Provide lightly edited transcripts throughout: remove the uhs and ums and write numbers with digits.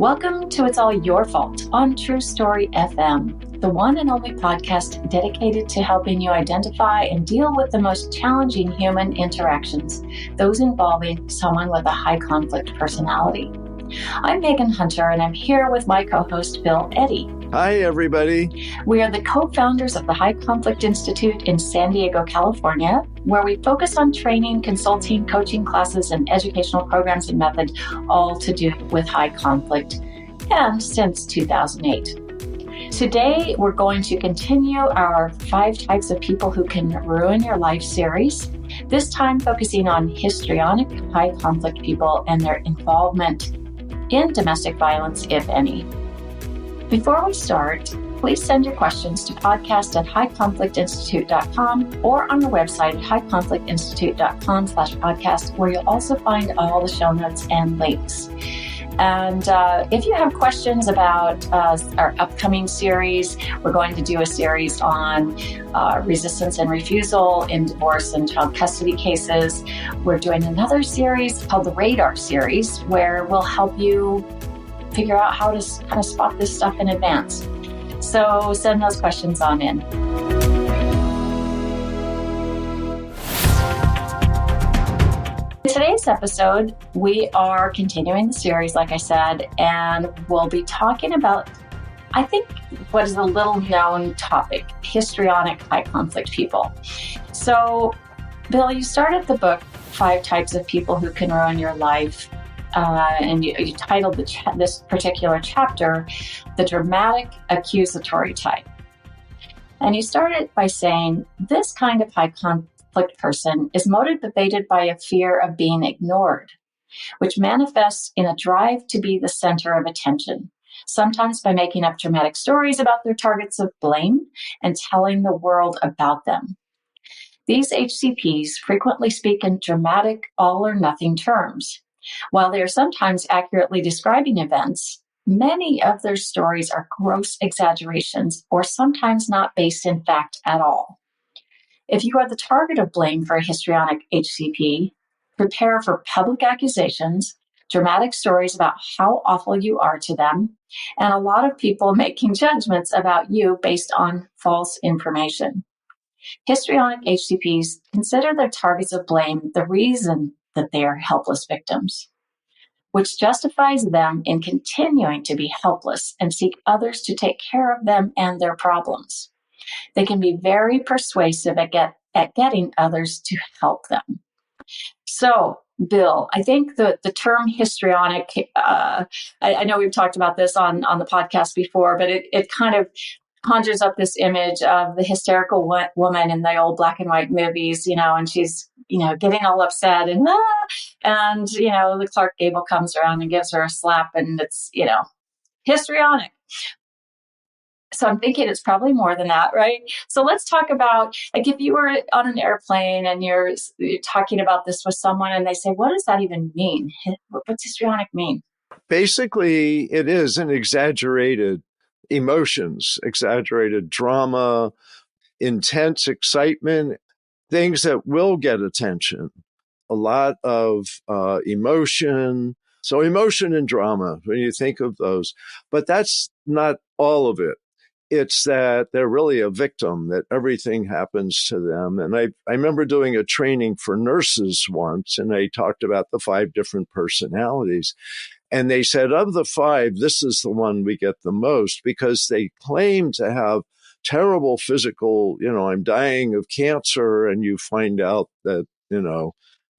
Welcome to It's All Your Fault on True Story FM, the one and only podcast dedicated to helping you identify and deal with the most challenging human interactions, those involving someone with a high conflict personality. I'm Megan Hunter, and I'm here with my co-host, Bill Eddy. Hi, everybody. We are the co-founders of the High Conflict Institute in San Diego, California, where we focus on training, consulting, coaching classes, and educational programs and methods, all to do with high conflict, and since 2008. Today, we're going to continue our 5 types of people who can ruin your life series, this time focusing on histrionic, high conflict people and their involvement in domestic violence, if any. Before we start, please send your questions to podcast@highconflictinstitute.com or on the website at highconflictinstitute.com/podcast, where you'll also find all the show notes and links. And if you have questions about our upcoming series, we're going to do a series on resistance and refusal in divorce and child custody cases. We're doing another series called the Radar series, where we'll help you figure out how to kind of spot this stuff in advance. So send those questions on in. In today's episode, we are continuing the series, like I said, and we'll be talking about, I think, what is a little known topic, histrionic high conflict people. So, Bill, you started the book, 5 Types of People Who Can Ruin Your Life, and you titled this particular chapter, The Dramatic Accusatory Type. And you started by saying, this kind of high conflict person is motivated by a fear of being ignored, which manifests in a drive to be the center of attention, sometimes by making up dramatic stories about their targets of blame and telling the world about them. These HCPs frequently speak in dramatic all-or-nothing terms. While they are sometimes accurately describing events, many of their stories are gross exaggerations or sometimes not based in fact at all. If you are the target of blame for a histrionic HCP, prepare for public accusations, dramatic stories about how awful you are to them, and a lot of people making judgments about you based on false information. Histrionic HCPs consider their targets of blame the reason that they are helpless victims, which justifies them in continuing to be helpless and seek others to take care of them and their problems. They can be very persuasive at getting others to help them. So, Bill, I think the term histrionic, I know we've talked about this on the podcast before, but it kind of conjures up this image of the hysterical woman in the old black and white movies, and she's, getting all upset and the Clark Gable comes around and gives her a slap and it's, histrionic. So I'm thinking it's probably more than that, right? So let's talk about, like, if you were on an airplane and you're talking about this with someone and they say, what does that even mean? What's histrionic mean? Basically, it is an exaggerated emotions, exaggerated drama, intense excitement, things that will get attention, a lot of emotion. So emotion and drama, when you think of those, but that's not all of it. It's that they're really a victim, that everything happens to them. And I remember doing a training for nurses once, and they talked about the 5 different personalities. And they said, of the 5, this is the one we get the most, because they claim to have terrible physical, I'm dying of cancer, and you find out that,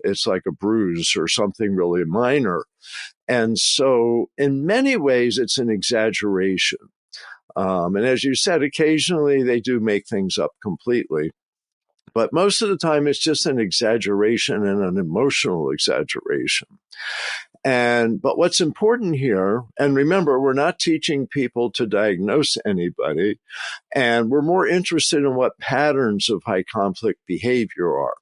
it's like a bruise or something really minor. And so in many ways, it's an exaggeration. And as you said, occasionally they do make things up completely. But most of the time, it's just an exaggeration and an emotional exaggeration. But what's important here, and remember, we're not teaching people to diagnose anybody, and we're more interested in what patterns of high conflict behavior are.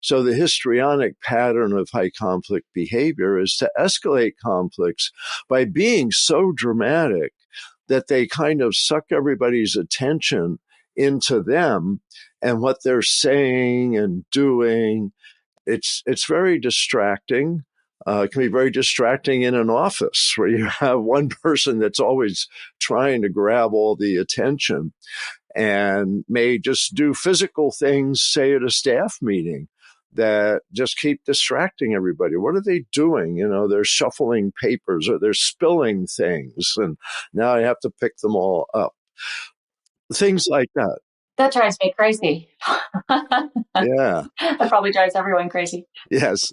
So the histrionic pattern of high conflict behavior is to escalate conflicts by being so dramatic that they kind of suck everybody's attention into them and what they're saying and doing. It's very distracting. It can be very distracting in an office where you have one person that's always trying to grab all the attention and may just do physical things, say at a staff meeting, that just keep distracting everybody. What are they doing? They're shuffling papers or they're spilling things, and now I have to pick them all up. Things like that. That drives me crazy. Yeah. That probably drives everyone crazy. Yes.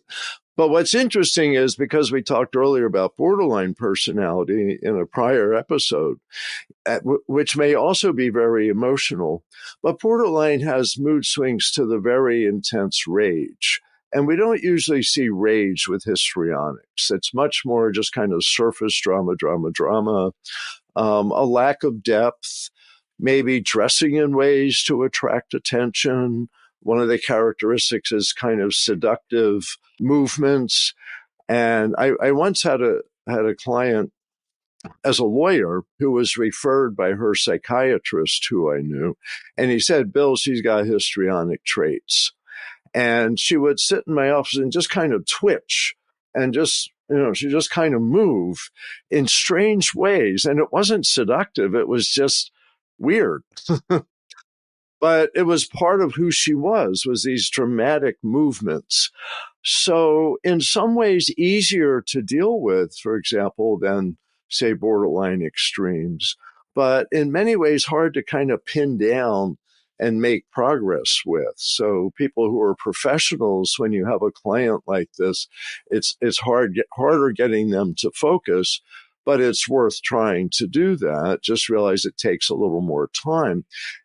But what's interesting is, because we talked earlier about borderline personality in a prior episode, which may also be very emotional, but borderline has mood swings to the very intense rage. And we don't usually see rage with histrionics. It's much more just kind of surface drama, a lack of depth, maybe dressing in ways to attract attention. One of the characteristics is kind of seductive movements. And I once had a client as a lawyer who was referred by her psychiatrist, who I knew. And he said, Bill, she's got histrionic traits. And she would sit in my office and just kind of twitch and just, she just kind of move in strange ways. And it wasn't seductive. It was just weird. But it was part of who she was these dramatic movements. So in some ways easier to deal with, for example, than, say, borderline extremes, but in many ways hard to kind of pin down and make progress with. So people who are professionals, when you have a client like this, it's harder getting them to focus, but it's worth trying to do that. Just realize it takes a little more time.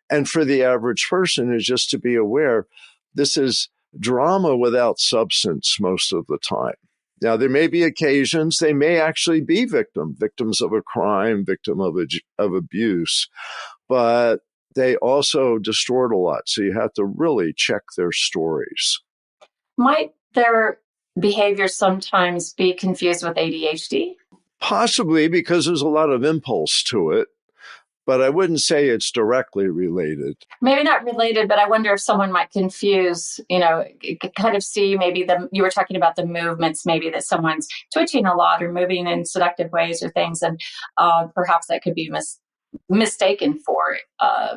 And for the average person is just to be aware, this is drama without substance most of the time. Now, there may be occasions they may actually be victims of a crime, victim of abuse, but they also distort a lot. So you have to really check their stories. Might their behavior sometimes be confused with ADHD? Possibly, because there's a lot of impulse to it, but I wouldn't say it's directly related. Maybe not related, but I wonder if someone might confuse, kind of see maybe you were talking about the movements, maybe that someone's twitching a lot or moving in seductive ways or things, and perhaps that could be mistaken for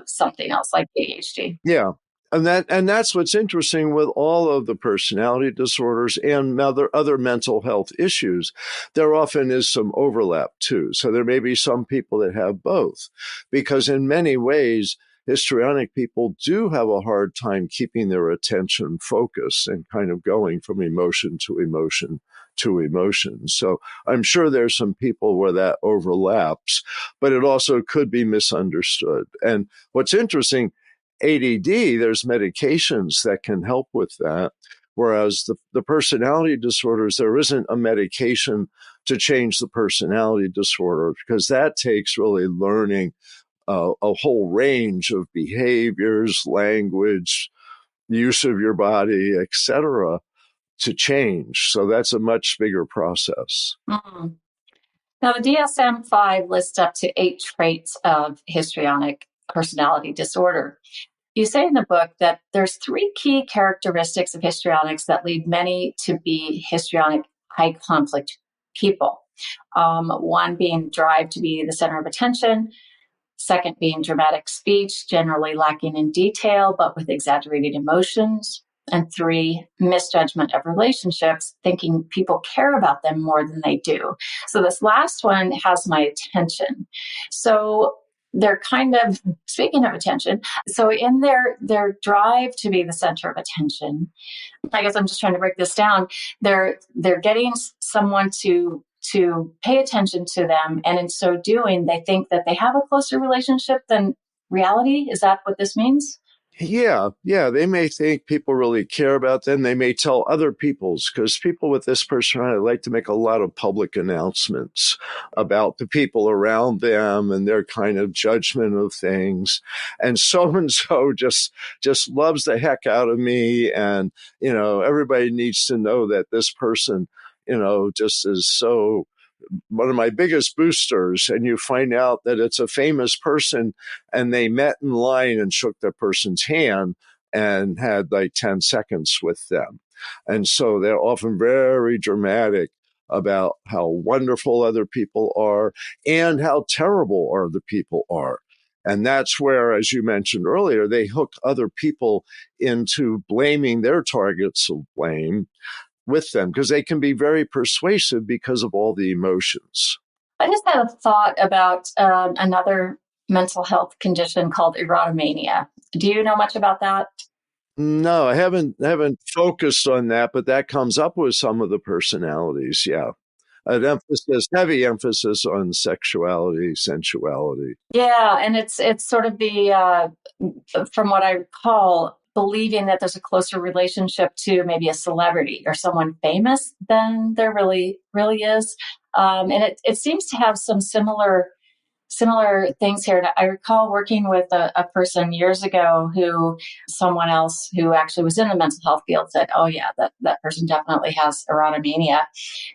something else like ADHD. Yeah. And that's what's interesting with all of the personality disorders and other mental health issues. There often is some overlap too. So there may be some people that have both, because in many ways, histrionic people do have a hard time keeping their attention focused and kind of going from emotion to emotion to emotion. So I'm sure there's some people where that overlaps, but it also could be misunderstood. And what's interesting, ADD, there's medications that can help with that. Whereas the personality disorders, there isn't a medication to change the personality disorder, because that takes really learning a whole range of behaviors, language, use of your body, etc., to change. So that's a much bigger process. Mm-hmm. Now, the DSM-5 lists up to 8 traits of histrionic personality disorder. You say in the book that there's 3 key characteristics of histrionics that lead many to be histrionic high conflict people. One being drive to be the center of attention. Second being dramatic speech, generally lacking in detail, but with exaggerated emotions. And 3, misjudgment of relationships, thinking people care about them more than they do. So this last one has my attention. So they're kind of, speaking of attention, so in their drive to be the center of attention, I guess I'm just trying to break this down, they're getting someone to pay attention to them, and in so doing, they think that they have a closer relationship than reality. Is that what this means? Yeah. They may think people really care about them. They may tell other people's, because people with this personality like to make a lot of public announcements about the people around them and their kind of judgment of things. And so just loves the heck out of me. And, everybody needs to know that this person, just is so one of my biggest boosters, and you find out that it's a famous person and they met in line and shook that person's hand and had like 10 seconds with them. And so they're often very dramatic about how wonderful other people are and how terrible other people are. And that's where, as you mentioned earlier, they hook other people into blaming their targets of blame with them because they can be very persuasive because of all the emotions. I just had a thought about another mental health condition called erotomania. Do you know much about that? No, I haven't focused on that, but that comes up with some of the personalities. Yeah. Heavy emphasis on sexuality, sensuality. Yeah, and it's sort of from what I recall, believing that there's a closer relationship to maybe a celebrity or someone famous than there really is. And it seems to have some similar things here. And I recall working with a person years ago who someone else who actually was in the mental health field said, oh yeah, that person definitely has erotomania.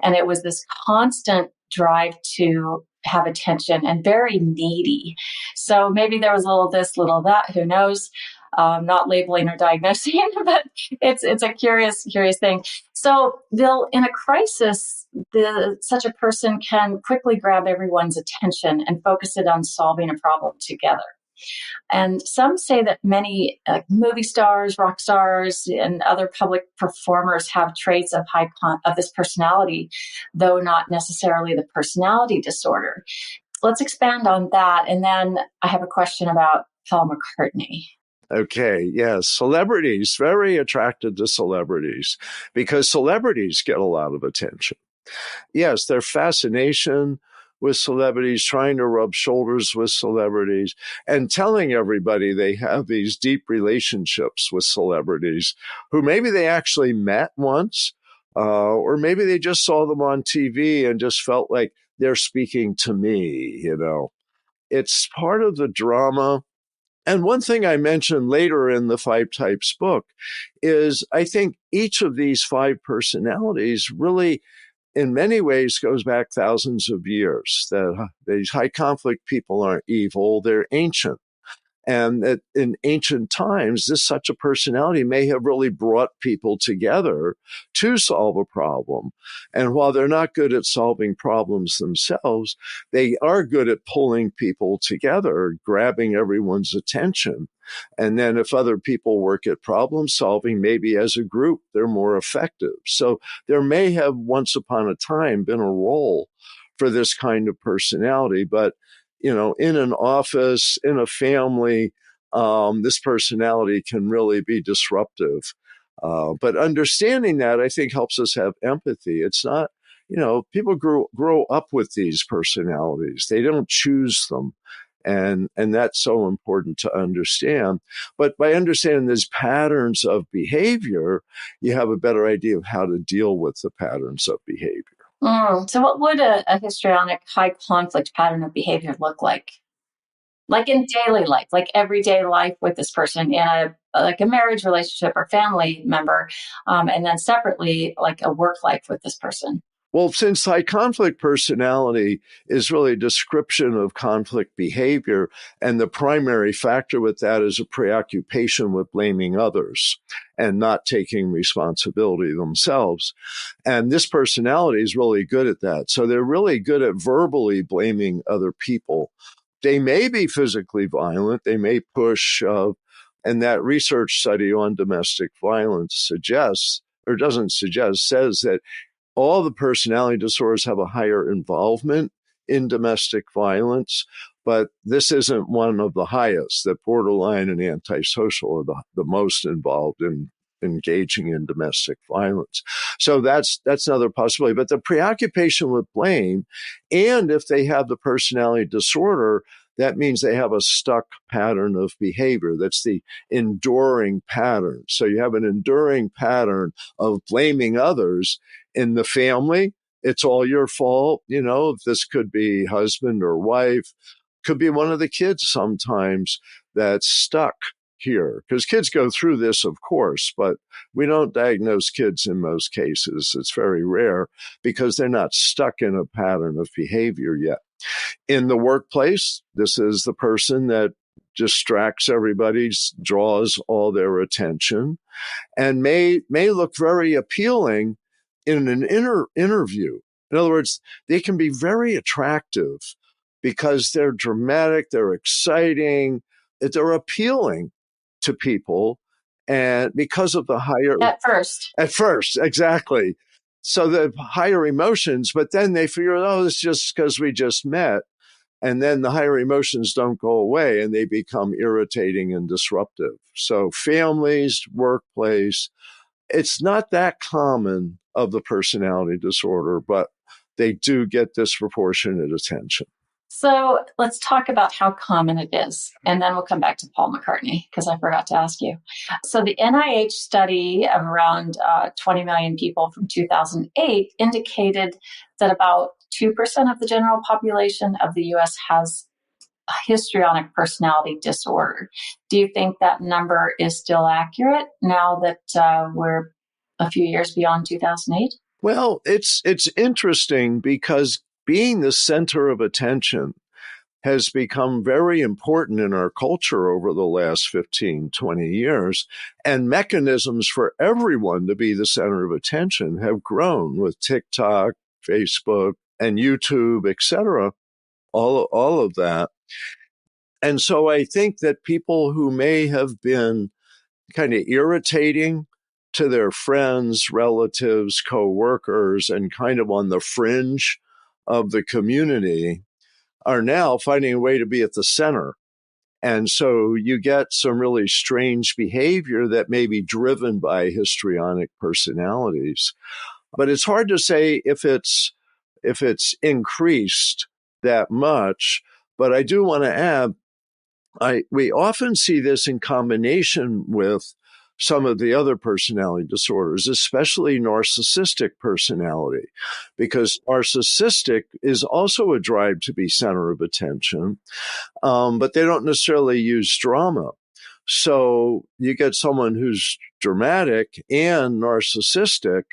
And it was this constant drive to have attention and very needy. So maybe there was a little this, little that, who knows? Not labeling or diagnosing, but it's a curious thing. So in a crisis, such a person can quickly grab everyone's attention and focus it on solving a problem together. And some say that many movie stars, rock stars, and other public performers have traits of of this personality, though not necessarily the personality disorder. Let's expand on that. And then I have a question about Paul McCartney. Okay, yes. Celebrities, very attracted to celebrities because celebrities get a lot of attention. Yes, their fascination with celebrities, trying to rub shoulders with celebrities, and telling everybody they have these deep relationships with celebrities who maybe they actually met once, or maybe they just saw them on TV and just felt like they're speaking to me, It's part of the drama. And one thing I mentioned later in the 5 Types book is I think each of these 5 personalities really, in many ways, goes back thousands of years. That these high conflict people aren't evil, they're ancient. And that in ancient times, such a personality may have really brought people together to solve a problem. And while they're not good at solving problems themselves, they are good at pulling people together, grabbing everyone's attention. And then if other people work at problem solving, maybe as a group, they're more effective. So there may have once upon a time been a role for this kind of personality, but in an office, in a family, this personality can really be disruptive. But understanding that, I think, helps us have empathy. It's not, people grow up with these personalities. They don't choose them. And that's so important to understand. But by understanding these patterns of behavior, you have a better idea of how to deal with the patterns of behavior. So what would a histrionic high conflict pattern of behavior look like? Like in daily life, like everyday life with this person in a marriage relationship or family member, and then separately, like a work life with this person. Well, since high conflict personality is really a description of conflict behavior, and the primary factor with that is a preoccupation with blaming others and not taking responsibility themselves. And this personality is really good at that. So they're really good at verbally blaming other people. They may be physically violent. They may push, and that research study on domestic violence suggests, or doesn't suggest, says that all the personality disorders have a higher involvement in domestic violence, but this isn't one of the highest. That borderline and antisocial are the most involved in engaging in domestic violence. So that's another possibility. But the preoccupation with blame, and if they have the personality disorder, that means they have a stuck pattern of behavior. That's the enduring pattern. So you have an enduring pattern of blaming others in the family. It's all your fault. This could be husband or wife, could be one of the kids sometimes that's stuck here, because kids go through this, of course, but we don't diagnose kids in most cases. It's very rare because they're not stuck in a pattern of behavior yet. In the workplace, this is the person that distracts everybody, draws all their attention, and may look very appealing in an interview. In other words, they can be very attractive because they're dramatic, they're exciting, they're appealing to people, and because of the higher at first, exactly. So the higher emotions, but then they figure, oh, it's just because we just met. And then the higher emotions don't go away and they become irritating and disruptive. So families, workplace, it's not that common of the personality disorder, but they do get disproportionate attention. So let's talk about how common it is, and then we'll come back to Paul McCartney, because I forgot to ask you. So the NIH study of around 20 million people from 2008 indicated that about 2% of the general population of the U.S. has a histrionic personality disorder. Do you think that number is still accurate now that we're a few years beyond 2008? Well, it's interesting because being the center of attention has become very important in our culture over the last 15, 20 years. And mechanisms for everyone to be the center of attention have grown with TikTok, Facebook, and YouTube, etc. All of that. And so I think that people who may have been kind of irritating to their friends, relatives, co-workers, and kind of on the fringe of the community are now finding a way to be at the center. And so you get some really strange behavior that may be driven by histrionic personalities. But it's hard to say if it's increased that much. But I do want to add, we often see this in combination with some of the other personality disorders, especially narcissistic personality, because narcissistic is also a drive to be center of attention, but they don't necessarily use drama. So you get someone who's dramatic and narcissistic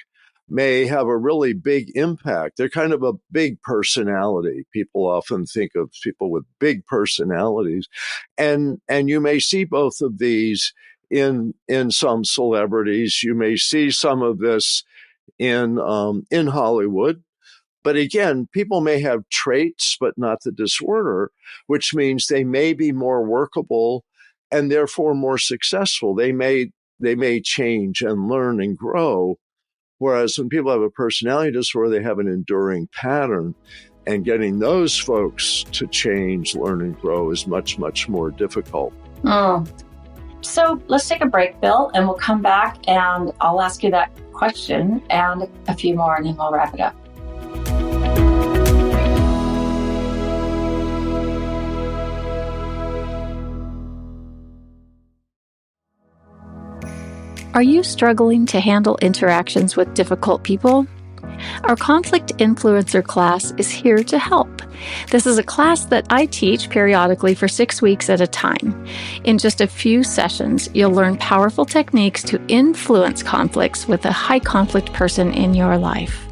may have a really big impact. They're kind of a big personality. People often think of people with big personalities. And you may see both of these in some celebrities. You may see some of this in Hollywood. But again, people may have traits, but not the disorder, which means they may be more workable and therefore more successful. They may change and learn and grow. Whereas when people have a personality disorder, they have an enduring pattern, and getting those folks to change, learn, and grow is much, much more difficult. Oh. So let's take a break, Bill, and we'll come back and I'll ask you that question and a few more, and then we'll wrap it up. Are you struggling to handle interactions with difficult people? Our Conflict Influencer class is here to help. This is a class that I teach periodically for 6 weeks at a time. In just a few sessions, you'll learn powerful techniques to influence conflicts with a high conflict person in your life.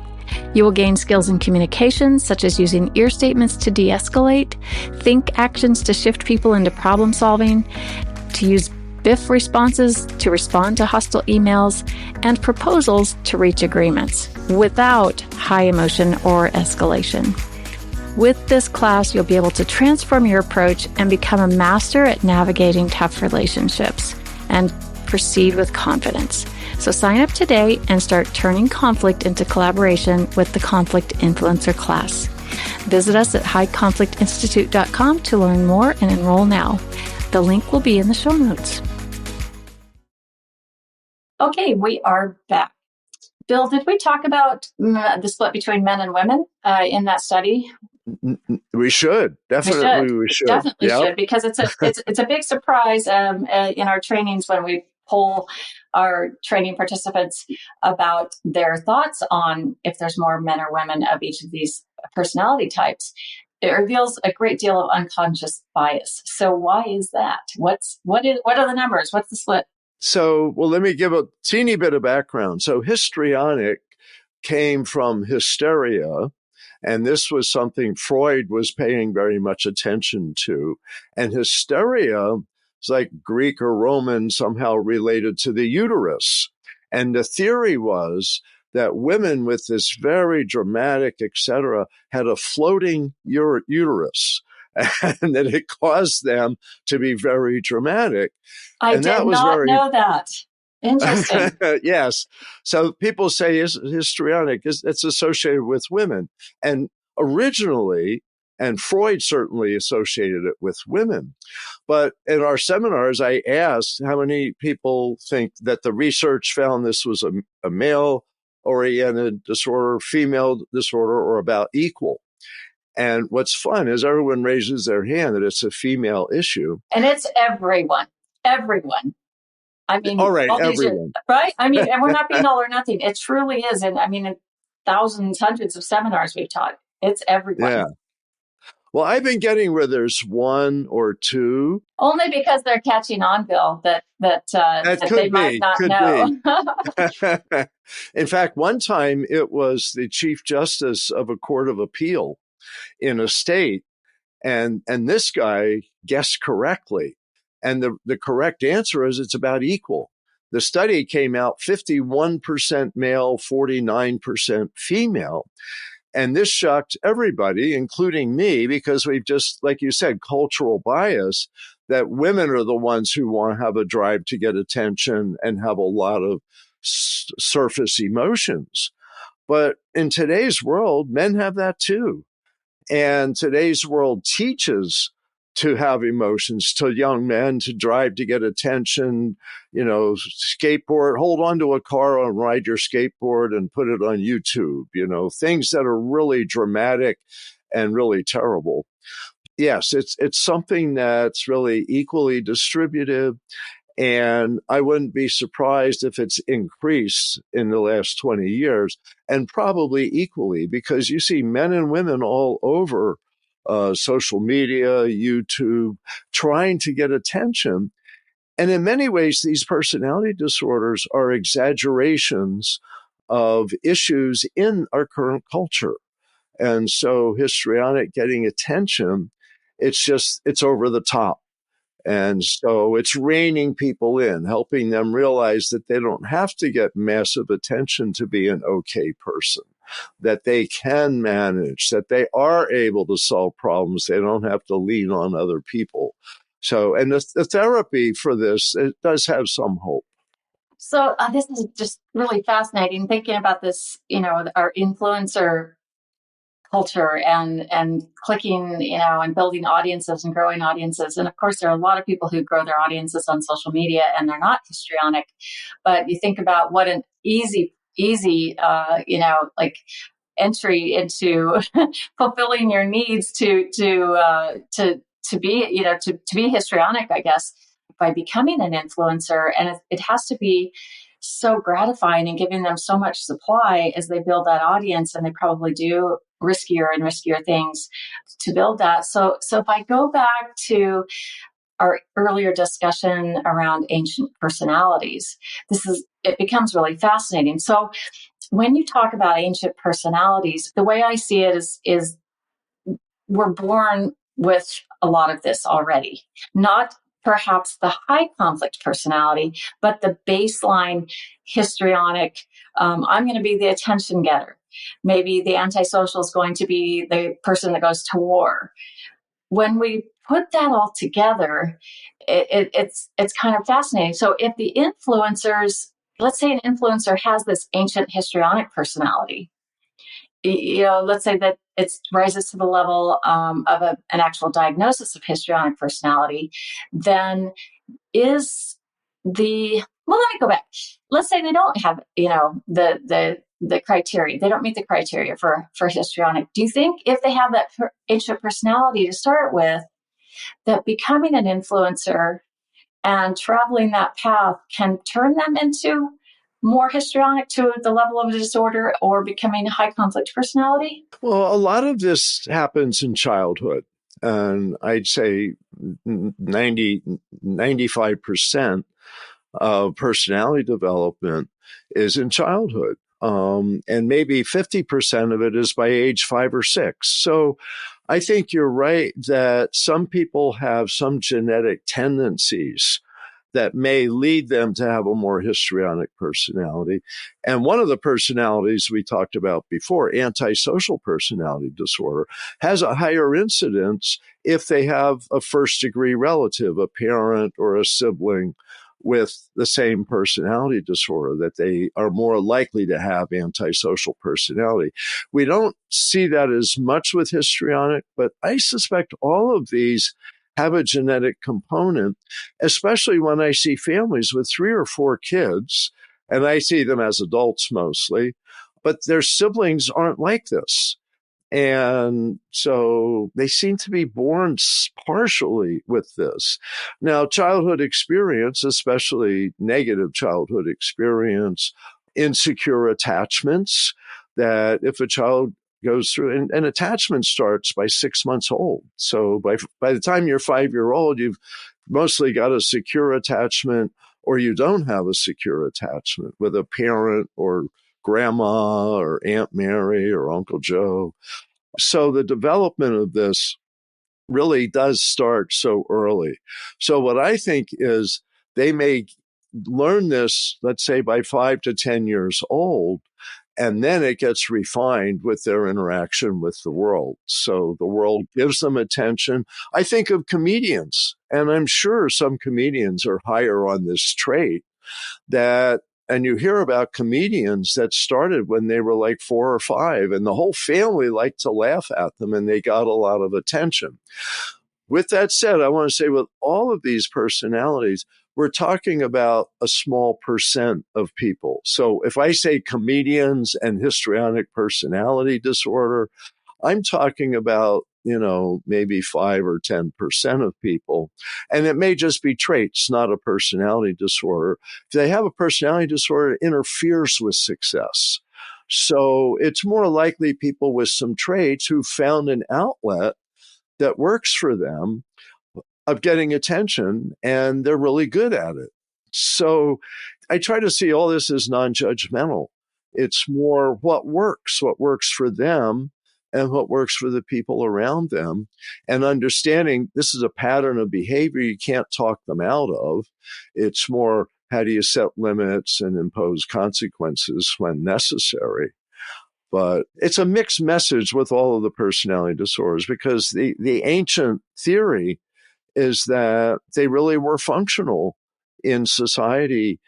You will gain skills in communication, such as using ear statements to de-escalate, think actions to shift people into problem solving, to use BIF responses to respond to hostile emails, and proposals to reach agreements without high emotion or escalation. With this class, you'll be able to transform your approach and become a master at navigating tough relationships and proceed with confidence. So sign up today and start turning conflict into collaboration with the Conflict Influencer class. Visit us at highconflictinstitute.com to learn more and enroll now. The link will be in the show notes. Okay, we are back. Bill, did we talk about the split between men and women in that study? We should. Definitely we should. Definitely should, because it's a big surprise in our trainings when we poll our training participants about their thoughts on if there's more men or women of each of these personality types. It reveals a great deal of unconscious bias. So why is that? What are the numbers? What's the split? So, well, let me give a teeny bit of background. So histrionic came from hysteria, And this was something Freud was paying very much attention to. And hysteria is like Greek or Roman, somehow related to the uterus. And the theory was that women with this very dramatic, etc., had a floating uterus, and that it caused them to be very dramatic. I and did that was not very know that. Interesting. Yes. So people say histrionic it's associated with women. And originally, and Freud certainly associated it with women. But in our seminars, I asked how many people think that the research found this was a male-oriented disorder, female disorder, or about equal. And what's fun is everyone raises their hand that it's a female issue. And it's everyone. Everyone. I mean, all right, all these everyone. right? I mean, and we're not being all or nothing. It truly is. And I mean, in thousands, hundreds of seminars we've taught, it's everyone. Yeah. Well, I've been getting where there's one or two. Only because they're catching on, Bill, that they might not know. In fact, one time it was the Chief Justice of a court of appeal in a state, and this guy guessed correctly. And the correct answer is it's about equal. The study came out 51% male, 49% female. And this shocked everybody, including me, because we've just, like you said, cultural bias, that women are the ones who want to have a drive to get attention and have a lot of surface emotions. But in today's world, men have that too. And today's world teaches to have emotions, to young men, to drive to get attention, skateboard, hold on to a car and ride your skateboard and put it on YouTube, things that are really dramatic and really terrible. Yes, it's something that's really equally distributed. And I wouldn't be surprised if it's increased in the last 20 years, and probably equally, because you see men and women all over social media, YouTube, trying to get attention. And in many ways, these personality disorders are exaggerations of issues in our current culture. And so histrionic getting attention, it's over the top. And so it's reining people in, helping them realize that they don't have to get massive attention to be an okay person, that they can manage, that they are able to solve problems. They don't have to lean on other people. So, and the therapy for this, it does have some hope. So this is just really fascinating, thinking about this, our influencer culture and clicking, and building audiences and growing audiences. And of course, there are a lot of people who grow their audiences on social media and they're not histrionic. But you think about what an easy, like entry into fulfilling your needs to be, to be histrionic, I guess, by becoming an influencer. And it has to be so gratifying and giving them so much supply as they build that audience, and they probably do riskier and riskier things to build that. So if I go back to our earlier discussion around ancient personalities, it becomes really fascinating. So when you talk about ancient personalities, the way I see it is we're born with a lot of this already, not perhaps the high conflict personality, but the baseline histrionic. I'm going to be the attention getter. Maybe the antisocial is going to be the person that goes to war. When we put that all together, it's kind of fascinating. So if the influencers, let's say an influencer has this ancient histrionic personality, let's say that it rises to the level of an actual diagnosis of histrionic personality, then let me go back. Let's say they don't have, the criteria. They don't meet the criteria for histrionic. Do you think if they have that ancient personality to start with, that becoming an influencer and traveling that path can turn them into more histrionic to the level of a disorder or becoming a high conflict personality? Well, a lot of this happens in childhood. And I'd say 95% of personality development is in childhood. And maybe 50% of it is by age 5 or 6. So I think you're right that some people have some genetic tendencies that may lead them to have a more histrionic personality. And one of the personalities we talked about before, antisocial personality disorder, has a higher incidence if they have a first-degree relative, a parent or a sibling with the same personality disorder, that they are more likely to have antisocial personality. We don't see that as much with histrionic, but I suspect all of these have a genetic component, especially when I see families with 3 or 4 kids, and I see them as adults mostly, but their siblings aren't like this. And so they seem to be born partially with this. Now, childhood experience, especially negative childhood experience, insecure attachments, that if a child goes through, and attachment starts by 6 months old. So by the time you're 5-year-old, you've mostly got a secure attachment, or you don't have a secure attachment with a parent or grandma or Aunt Mary or Uncle Joe. So the development of this really does start so early. So what I think is they may learn this, let's say, by 5 to 10 years old, and then it gets refined with their interaction with the world. So the world gives them attention. I think of comedians, and I'm sure some comedians are higher on this trait, and you hear about comedians that started when they were like 4 or 5, and the whole family liked to laugh at them, and they got a lot of attention. With that said, I want to say with all of these personalities, we're talking about a small percent of people. So if I say comedians and histrionic personality disorder, I'm talking about, maybe 5 or 10% of people. And it may just be traits, not a personality disorder. If they have a personality disorder, it interferes with success. So it's more likely people with some traits who found an outlet that works for them of getting attention, and they're really good at it. So I try to see all this as non-judgmental. It's more what works for them and what works for the people around them, and understanding this is a pattern of behavior you can't talk them out of. It's more, how do you set limits and impose consequences when necessary? But it's a mixed message with all of the personality disorders, because the ancient theory is that they really were functional in society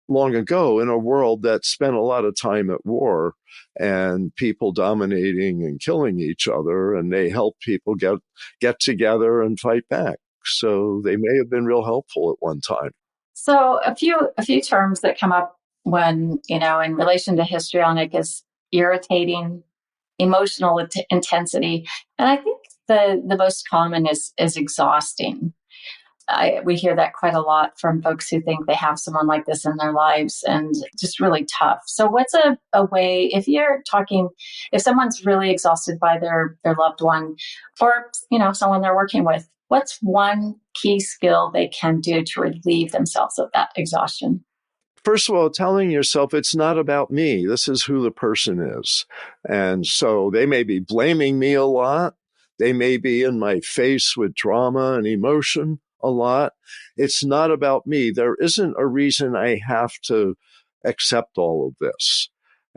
long ago, in a world that spent a lot of time at war and people dominating and killing each other, and they helped people get together and fight back. So they may have been real helpful at one time. So a few terms that come up when, in relation to histrionic is irritating, emotional intensity, and I think the most common is exhausting. We hear that quite a lot from folks who think they have someone like this in their lives, and just really tough. So what's a way, if someone's really exhausted by their loved one, or, someone they're working with, what's one key skill they can do to relieve themselves of that exhaustion? First of all, telling yourself it's not about me. This is who the person is. And so they may be blaming me a lot. They may be in my face with drama and emotion a lot. It's not about me. There isn't a reason I have to accept all of this.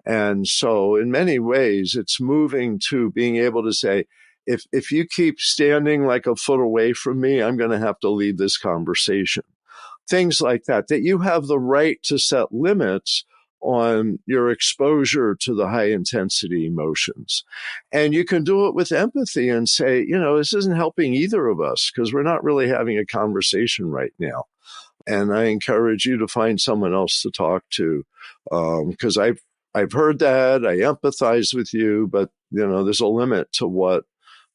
And so in many ways, it's moving to being able to say, if you keep standing like a foot away from me, I'm going to have to leave this conversation. Things like that you have the right to set limits on your exposure to the high intensity emotions. And you can do it with empathy and say, this isn't helping either of us because we're not really having a conversation right now. And I encourage you to find someone else to talk to, because I've heard that, I empathize with you, but there's a limit to what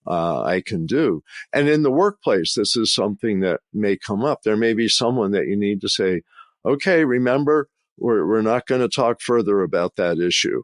I can do. And in the workplace, this is something that may come up. There may be someone that you need to say, okay, remember, we're not going to talk further about that issue.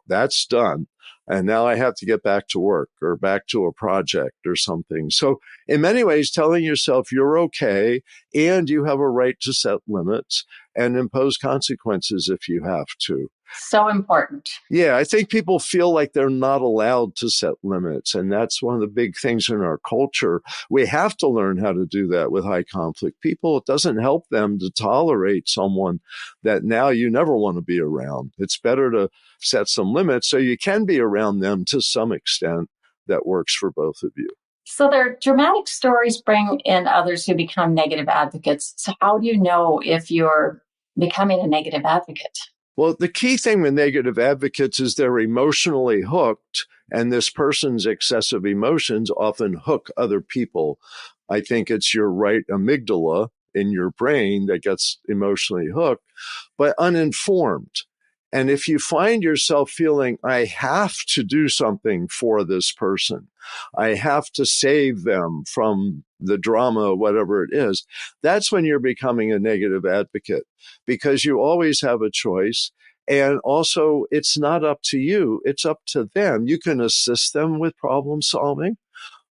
That's done. And now I have to get back to work or back to a project or something. So in many ways telling yourself you're okay and you have a right to set limits and impose consequences if you have to. So important. Yeah, I think people feel like they're not allowed to set limits. And that's one of the big things in our culture. We have to learn how to do that with high conflict people. It doesn't help them to tolerate someone that now you never want to be around. It's better to set some limits so you can be around them to some extent that works for both of you. So their dramatic stories bring in others who become negative advocates. So how do you know if you're becoming a negative advocate? Well, the key thing with negative advocates is they're emotionally hooked, and this person's excessive emotions often hook other people. I think it's your right amygdala in your brain that gets emotionally hooked, but uninformed. And if you find yourself feeling, I have to do something for this person, I have to save them from the drama, whatever it is, that's when you're becoming a negative advocate, because you always have a choice. And also, it's not up to you, it's up to them. You can assist them with problem solving,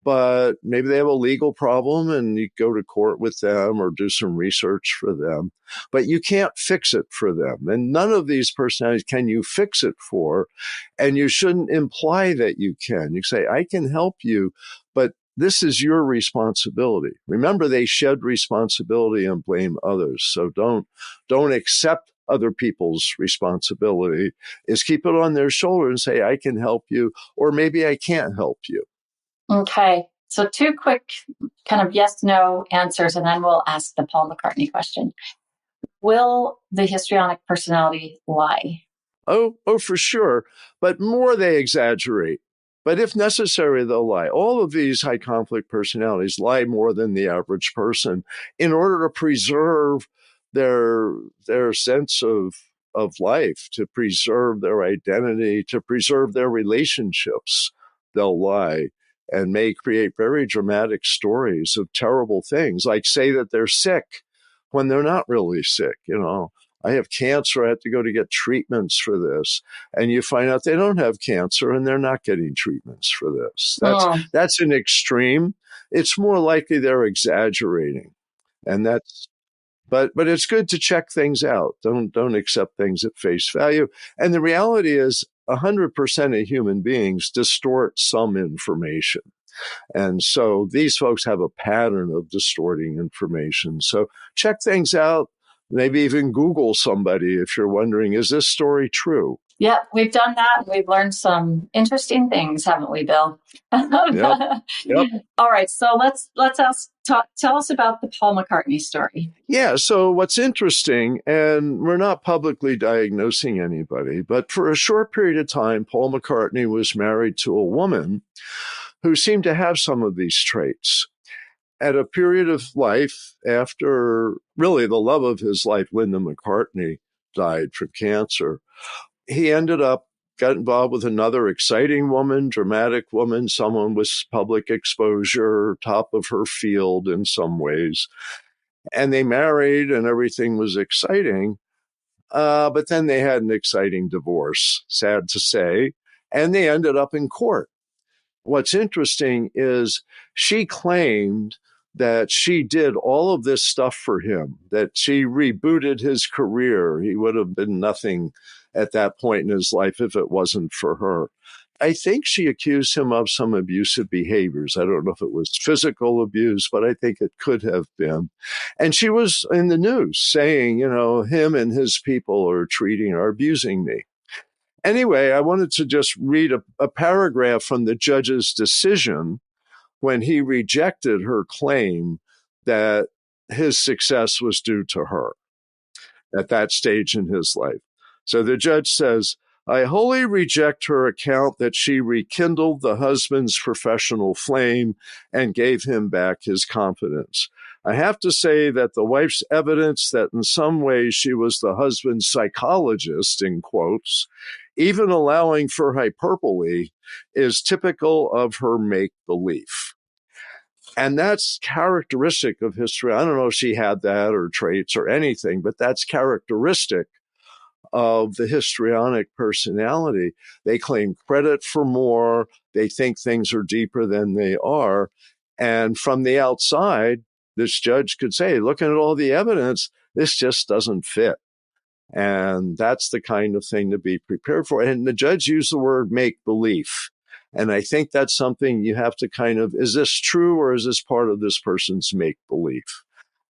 but maybe they have a legal problem and you go to court with them or do some research for them, but you can't fix it for them. And none of these personalities can you fix it for. And you shouldn't imply that you can. You say, I can help you, but this is your responsibility. Remember, they shed responsibility and blame others. So don't accept other people's responsibility. Is keep it on their shoulder and say, I can help you, or maybe I can't help you. Okay. So 2 quick kind of yes/no answers, and then we'll ask the Paul McCartney question. Will the histrionic personality lie? Oh, for sure. But more they exaggerate. But if necessary, they'll lie. All of these high conflict personalities lie more than the average person in order to preserve their sense of life, to preserve their identity, to preserve their relationships. They'll lie and may create very dramatic stories of terrible things, like say that they're sick when they're not really sick. I have cancer, I have to go to get treatments for this. And you find out they don't have cancer and they're not getting treatments for this. That's an extreme. It's more likely they're exaggerating. And but it's good to check things out. Don't accept things at face value. And the reality is 100% of human beings distort some information. And so these folks have a pattern of distorting information. So check things out. Maybe even Google somebody if you're wondering, is this story true? Yeah, we've done that. We've learned some interesting things, haven't we, Bill? Yep. All right. So tell us about the Paul McCartney story. Yeah. So what's interesting, and we're not publicly diagnosing anybody, but for a short period of time, Paul McCartney was married to a woman who seemed to have some of these traits. At a period of life after really the love of his life, Linda McCartney, died from cancer, he got involved with another exciting woman, dramatic woman, someone with public exposure, top of her field in some ways. And they married and everything was exciting. But then they had an exciting divorce, sad to say, and they ended up in court. What's interesting is she claimed that she did all of this stuff for him, that she rebooted his career. He would have been nothing at that point in his life if it wasn't for her. I think she accused him of some abusive behaviors. I don't know if it was physical abuse, but I think it could have been. And she was in the news saying, him and his people are abusing me. Anyway, I wanted to just read a paragraph from the judge's decision when he rejected her claim that his success was due to her at that stage in his life. So the judge says, I wholly reject her account that she rekindled the husband's professional flame and gave him back his confidence. I have to say that the wife's evidence that in some ways she was the husband's psychologist, in quotes, even allowing for hyperbole, is typical of her make-believe. And that's characteristic of history. I don't know if she had that or traits or anything, but that's characteristic of the histrionic personality. They claim credit for more. They think things are deeper than they are. And from the outside, this judge could say, looking at all the evidence, this just doesn't fit. And that's the kind of thing to be prepared for. And the judge used the word make belief. And I think that's something you have to kind of, is this true or is this part of this person's make belief?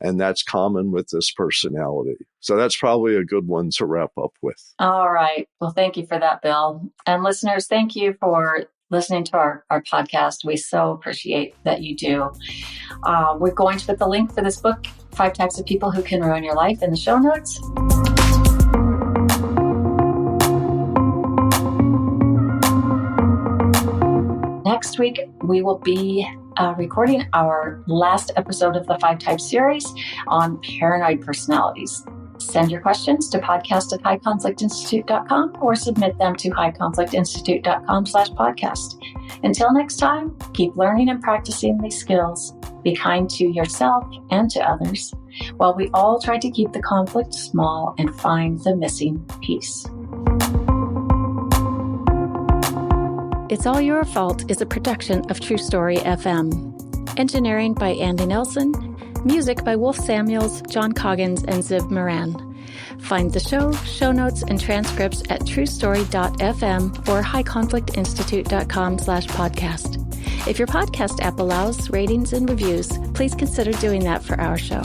And that's common with this personality. So that's probably a good one to wrap up with. All right. Well, thank you for that, Bill. And listeners, thank you for listening to our podcast. We so appreciate that you do. We're going to put the link for this book, 5 Types of People Who Can Ruin Your Life, in the show notes. Next week, we will be recording our last episode of the 5 Types series on paranoid personalities. Send your questions to podcast@highconflictinstitute.com or submit them to highconflictinstitute.com/podcast. Until next time, keep learning and practicing these skills. Be kind to yourself and to others, while we all try to keep the conflict small and find the missing piece. It's All Your Fault is a production of True Story FM. Engineering by Andy Nelson. Music by Wolf Samuels, John Coggins, and Zib Moran. Find the show notes, and transcripts at truestory.fm or highconflictinstitute.com/podcast. If your podcast app allows ratings and reviews, please consider doing that for our show.